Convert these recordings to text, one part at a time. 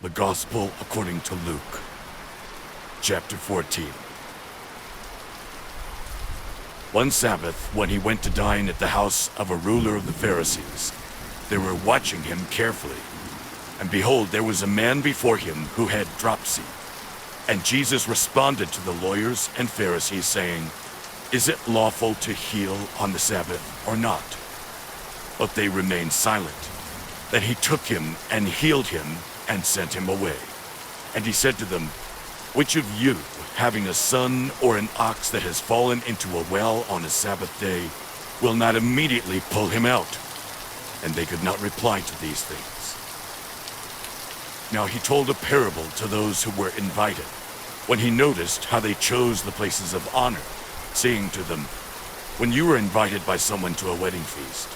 The Gospel according to Luke, chapter 14. One Sabbath, when he went to dine at the house of a ruler of the Pharisees, they were watching him carefully. And behold, there was a man before him who had dropsy. And Jesus responded to the lawyers and Pharisees, saying, "Is it lawful to heal on the Sabbath or not?" But they remained silent. Then he took him and healed him and sent him away. And he said to them, "Which of you, having a son or an ox that has fallen into a well on a Sabbath day, will not immediately pull him out?" And they could not reply to these things. Now he told a parable to those who were invited, when he noticed how they chose the places of honor, saying to them, "When you are invited by someone to a wedding feast,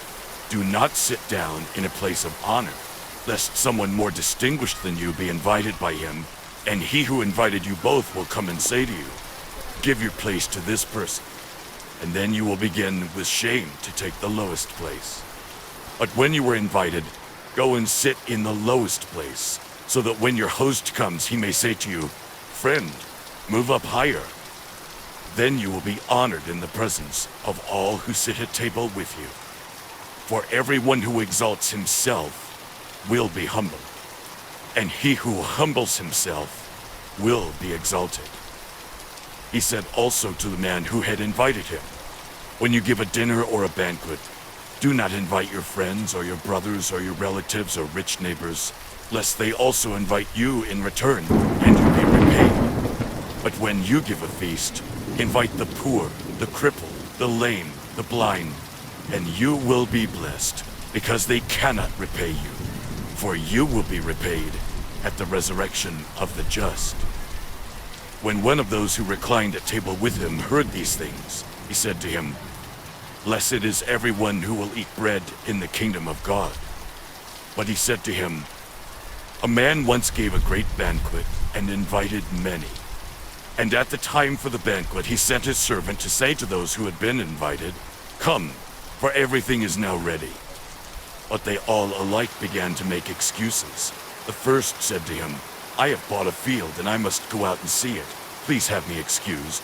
do not sit down in a place of honor, lest someone more distinguished than you be invited by him, and he who invited you both will come and say to you, 'Give your place to this person,' and then you will begin with shame to take the lowest place. But when you are invited, go and sit in the lowest place, so that when your host comes, he may say to you, 'Friend, move up higher.' Then you will be honored in the presence of all who sit at table with you. For everyone who exalts himself will be humbled, and he who humbles himself will be exalted." He said also to the man who had invited him, "When you give a dinner or a banquet, do not invite your friends or your brothers or your relatives or rich neighbors, lest they also invite you in return, and you be repaid. But when you give a feast, invite the poor, the crippled, the lame, the blind, and you will be blessed, because they cannot repay you, for you will be repaid at the resurrection of the just." When one of those who reclined at table with him heard these things, he said to him, "Blessed is everyone who will eat bread in the kingdom of God." But he said to him, "A man once gave a great banquet and invited many. And at the time for the banquet, he sent his servant to say to those who had been invited, 'Come, for everything is now ready.' But they all alike began to make excuses. The first said to him, 'I have bought a field and I must go out and see it. Please have me excused.'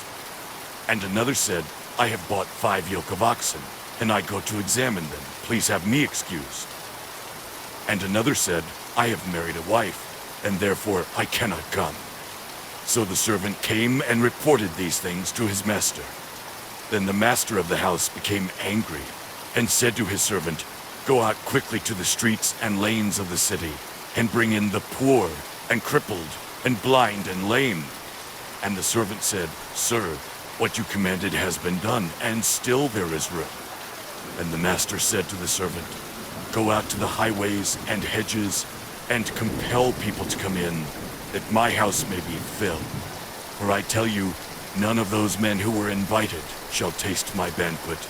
And another said, 'I have bought 5 yoke of oxen and I go to examine them. Please have me excused.' And another said, 'I have married a wife and therefore I cannot come.' So the servant came and reported these things to his master. Then the master of the house became angry and said to his servant, 'Go out quickly to the streets and lanes of the city and bring in the poor and crippled and blind and lame.' And the servant said, 'Sir, what you commanded has been done, and still there is room.' And the master said to the servant, 'Go out to the highways and hedges and compel people to come in, that my house may be filled. For I tell you, none of those men who were invited shall taste my banquet.'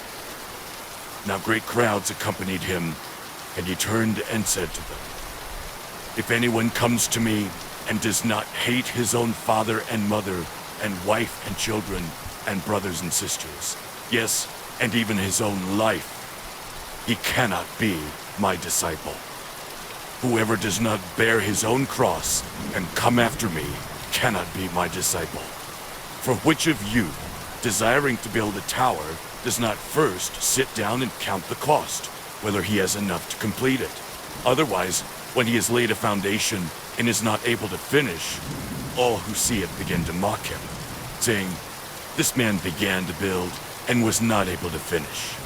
Now great crowds accompanied him, and he turned and said to them, 'If anyone comes to me and does not hate his own father and mother and wife and children and brothers and sisters, yes, and even his own life, he cannot be my disciple. Whoever does not bear his own cross and come after me cannot be my disciple. For which of you, desiring to build a tower, does not first sit down and count the cost, whether he has enough to complete it? Otherwise, when he has laid a foundation and is not able to finish, all who see it begin to mock him, saying, 'This man began to build and was not able to finish.'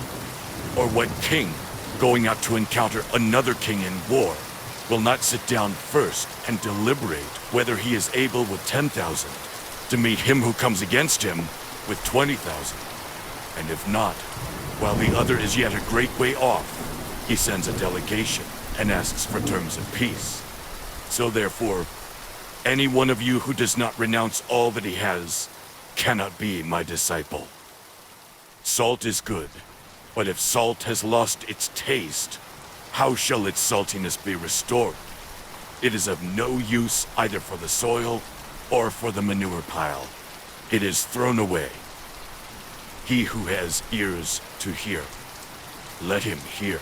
Or what king, going out to encounter another king in war, will not sit down first and deliberate whether he is able with 10,000 to meet him who comes against him with 20,000? And if not, while the other is yet a great way off, he sends a delegation and asks for terms of peace. So therefore, any one of you who does not renounce all that he has cannot be my disciple. Salt is good, but if salt has lost its taste, how shall its saltiness be restored? It is of no use either for the soil or for the manure pile. It is thrown away. He who has ears to hear, let him hear.